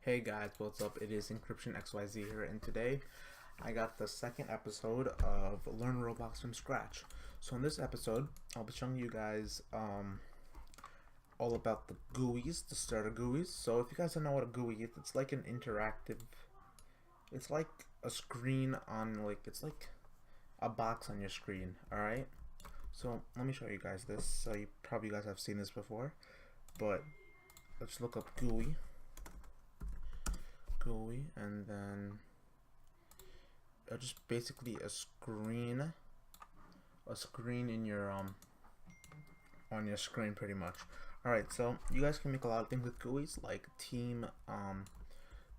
Hey guys, what's up? It is Encryption XYZ here, and today I got the second episode of Learn Roblox from Scratch. So in this episode, I'll be showing you guys all about the GUIs, the starter GUIs. So if you guys don't know what a GUI is, it's like an interactive, it's like a screen on, it's like a box on your screen, alright? So let me show you guys this. So you guys have seen this before, but let's look up GUI, and then just basically a screen in your on your screen pretty much. Alright, so you guys can make a lot of things with GUIs, like team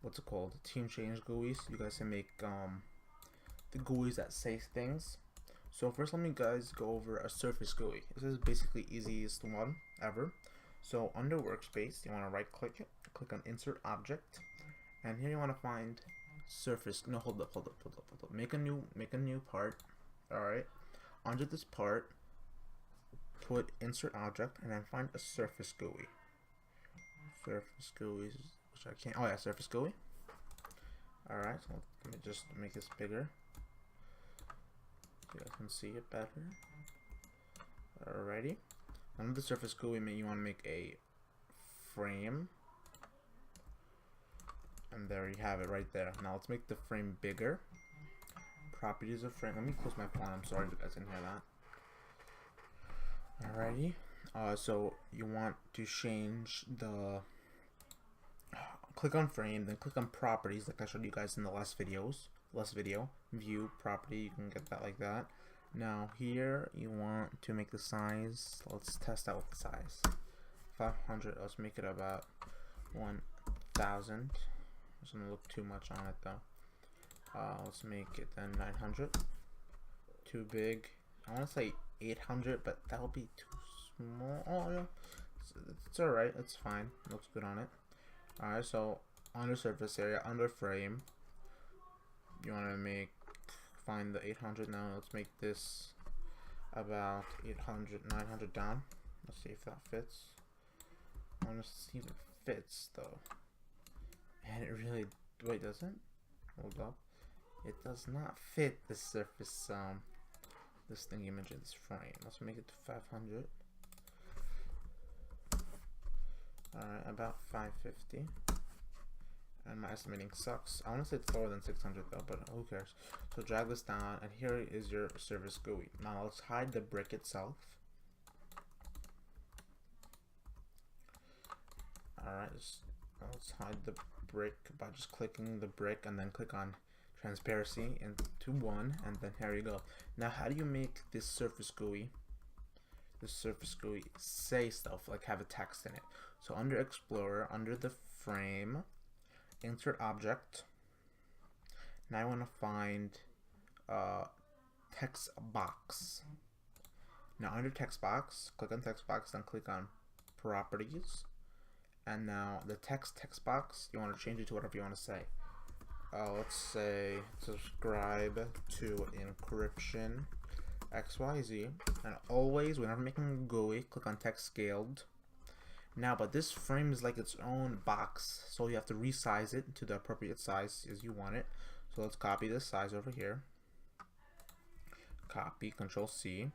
what's it called? Team change GUIs. You guys can make the GUIs that say things. So first let me guys go over a surface GUI. This is basically easiest one ever. So under workspace, you want to right click it, click on insert object, and here you want to find surface. No, hold up. Make a new part. Alright. Under this part, put insert object and then find a surface GUI. Surface GUI, which I can't. Oh yeah, surface GUI. Alright, so let me just make this bigger so you guys can see it better. Alrighty. Under the surface GUI, you want to make a frame. And there you have it right there. Now let's make the frame bigger. Properties of frame. Let me close my phone. I'm sorry if you guys didn't hear that. Alrighty. So you want to change the click on frame, then click on properties like I showed you guys in the last video. View property, you can get that like that. Now here you want to make the size. Let's test out with the size. 500. Let's make it about 1000. Doesn't look too much on it though. Let's make it then 900. Too big. I want to say 800, but that'll be too small. Oh yeah, it's alright. It's fine. Looks good on it. Alright, so under surface area, under frame, you want to find the 800. Now let's make this about 800, 900 down. Let's see if that fits. I want to see if it fits though. And it really, wait, doesn't? Hold up. It does not fit the surface, this thing image of this frame. Let's make it to 500. Alright, about 550. And my estimating sucks. I want to say it's lower than 600 though, but who cares? So drag this down, and here is your surface GUI. Now let's hide the brick itself. Alright, let's hide the brick by just clicking the brick and then click on transparency into 1, and then here you go. Now how do you make this surface GUI say stuff, like have a text in it? So under Explorer, under the frame, insert object. Now I want to find text box. Now under text box, click on text box, then click on properties. And now the text box, you want to change it to whatever you want to say. Let's say subscribe to Encryption XYZ. And always, whenever making a GUI, click on text scaled. Now, but this frame is like its own box, so you have to resize it to the appropriate size as you want it. So let's copy this size over here. Copy, Control C.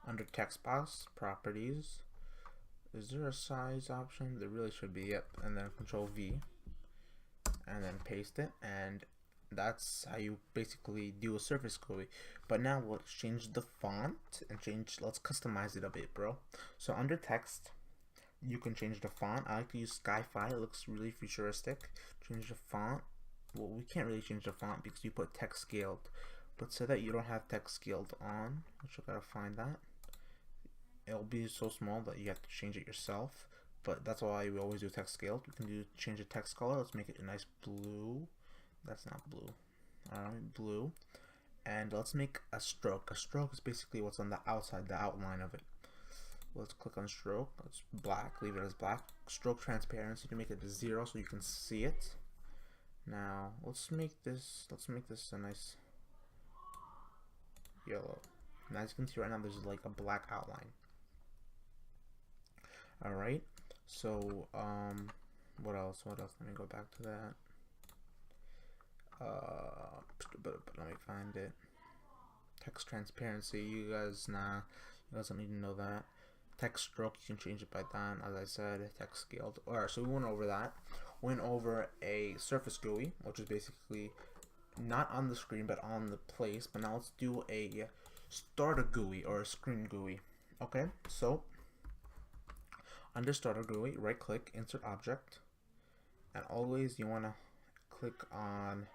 Under text box, properties. Is there a size option? There really should be, yep. And then Control V, and then paste it, and that's how you basically do a surface GUI. But now let's change the font and let's customize it a bit, bro. So under text, you can change the font. I like to use Sky-Fi. It looks really futuristic. Change the font. Well, we can't really change the font because you put text scaled. But say that you don't have text scaled on, which you gotta find that. It'll be so small that you have to change it yourself, but that's why we always do text scaled. We can change the text color. Let's make it a nice blue. That's not blue. Alright, blue. And let's make a stroke. A stroke is basically what's on the outside, the outline of it. Let's click on stroke. It's black. Leave it as black. Stroke transparency to make it to 0 so you can see it. Now let's make this a nice yellow. And as you can see right now, there's like a black outline. Alright, so What else? Let me go back to that. But let me find it. Text transparency. You guys don't need to know that. Text stroke, you can change it by that. As I said, text scaled. Alright, so we went over that. Went over a surface GUI, which is basically not on the screen but on the place. But now let's do a starter GUI or a screen GUI. Okay, so under starter GUI, right click, insert object, and always you want to click on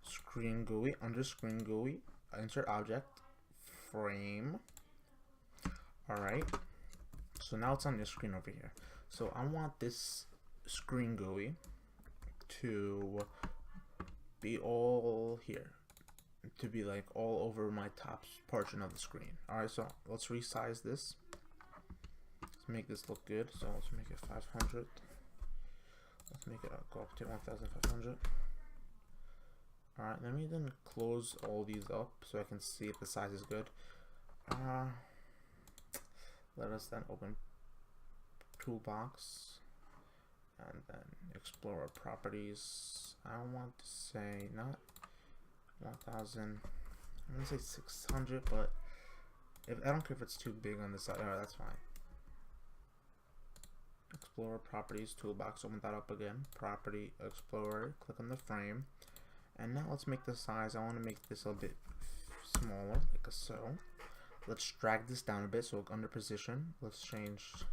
screen GUI. Under screen GUI, insert object, frame. Alright, so now it's on your screen over here. So I want this screen GUI to be all here, to be like all over my top portion of the screen. Alright, so let's resize this. Let's make this look good. So let's make it 500. Let's make it go up to 1500. Alright, let me then close all these up so I can see if the size is good. Let us then open toolbox and then explore properties. I want to say not 1000. I'm gonna say 600, but I don't care if it's too big on the side. Alright, that's fine. Explorer properties toolbox. Open that up again. Property explorer. Click on the frame, and now let's make the size. I want to make this a bit smaller, like so. Let's drag this down a bit. So under position, let's change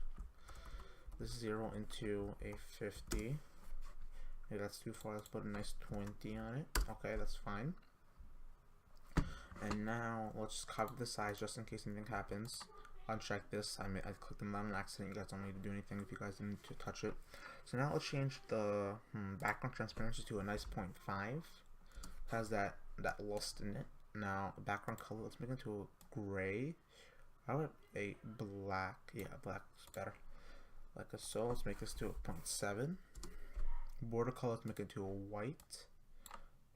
this 0 into a 50. Hey, that's too far. Let's put a nice 20 on it. Okay, that's fine. And now let's just copy the size just in case anything happens. Uncheck this. I clicked them on an accident. You guys don't need to do anything if you guys didn't to touch it. So now let's change the background transparency to a nice 0.5. Has that lust in it. Now background color, let's make it to a gray. I would a black. Yeah, black is better. Like so. Let's make this to a 0.7. Border color, let's make it to a white.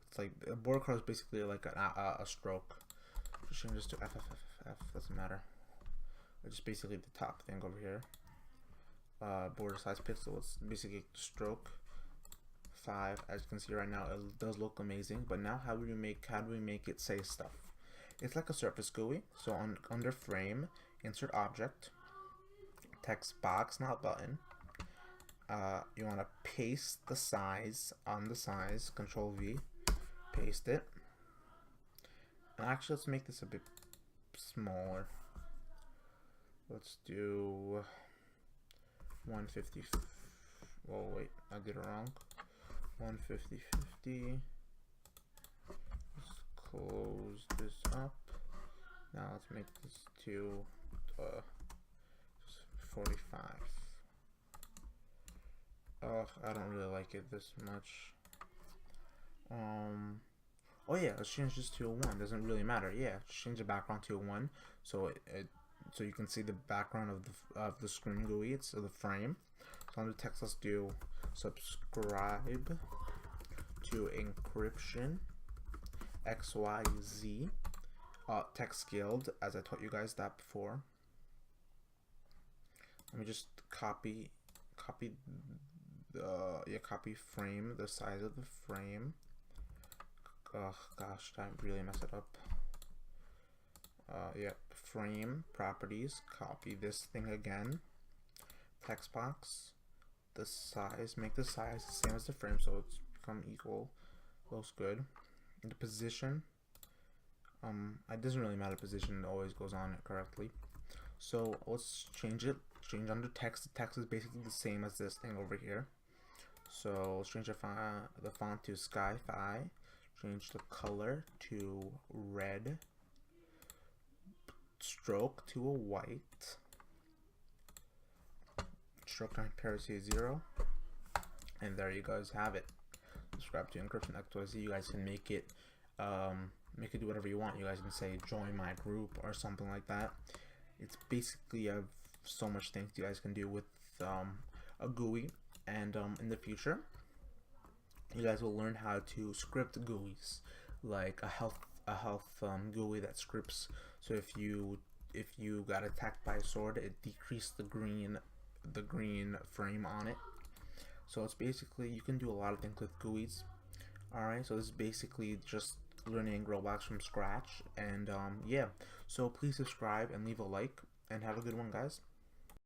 It's like a border color is basically like a stroke. Just change this to FFFF. Doesn't matter. It's just basically the top thing over here. Border size pixel. It's basically stroke 5. As you can see right now, it does look amazing. But now, how do we make it say stuff? It's like a surface GUI. So under frame, insert object, text box, not button. You want to paste the size on the size. Control V, paste it. And actually, let's make this a bit smaller. Let's do 150. Oh wait, I did it wrong. 150, 50. Let's close this up. Now let's make this to 45. I don't really like it this much. Oh yeah, let's change this to a 1. Doesn't really matter. Yeah, change the background to a 1, so so you can see the background of the screen GUI. It's the frame. So under text, let's do subscribe to encryption XYZ. Text scaled, as I taught you guys that before. Let me just copy frame, the size of the frame. Oh gosh, I really messed it up. Yeah, frame properties, copy this thing again. Text box, the size, make the size the same as the frame so it's become equal. Looks good. The position, it doesn't really matter position, it always goes on it correctly. So let's change it. Change under text. The text is basically the same as this thing over here. So let's change the font to Sky-Fi. Change the color to red. Stroke to a white. Stroke transparency is 0. And there you guys have it. Subscribe to encryption XYZ. You guys can make it do whatever you want. You guys can say join my group or something like that. It's basically so much things you guys can do with a GUI, and in the future you guys will learn how to script GUIs, like a health GUI that scripts. So if you got attacked by a sword, it decreased the green frame on it. So it's basically, you can do a lot of things with GUIs. Alright, so this is basically just learning Roblox from scratch. And yeah, so please subscribe and leave a like, and have a good one, guys.